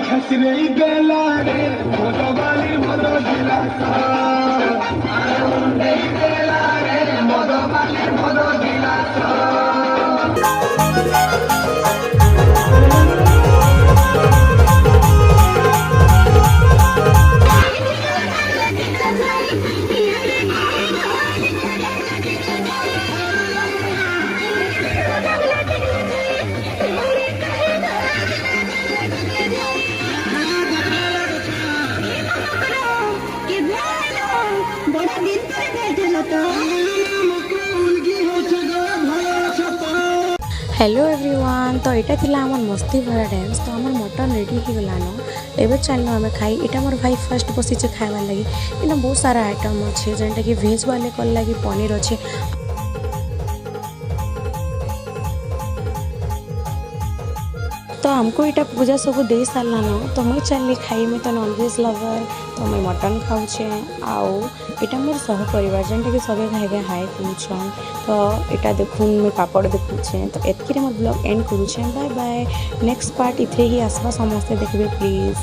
खसरे बेला रे मदवाली मद गिलास मुंडे बेला रे मदवाली मद गिलास हेलो एवरीवन। तो यहाँ थी आम मस्ती भरा डांस। तो आम मटन रेडी हो गलान एवं चलना आम खाई। यहाँ मोर भाई फर्स्ट बसीचे खाइबार लगी। इतना बहुत सारा आइटम अच्छे जेनटा कि भेज वाले कल लगी पनीर अच्छे। तो हमको यहाँ पूजा सब दे सारान। तो मुझे चलनी खाई मुझे तो नॉनवेज लवर। तो मुझे मटन खाऊे आउ यहाँ मोर सहपर जेनटा कि सब खाए हाई कौन। तो यहाँ देखून मुझे पापड़ देखुचे। तो एतकी मोर ब्लॉग एंड करुचे। Bye bye. नेक्स्ट पार्ट इथे ही आसवा समस्ते देखिए प्लीज।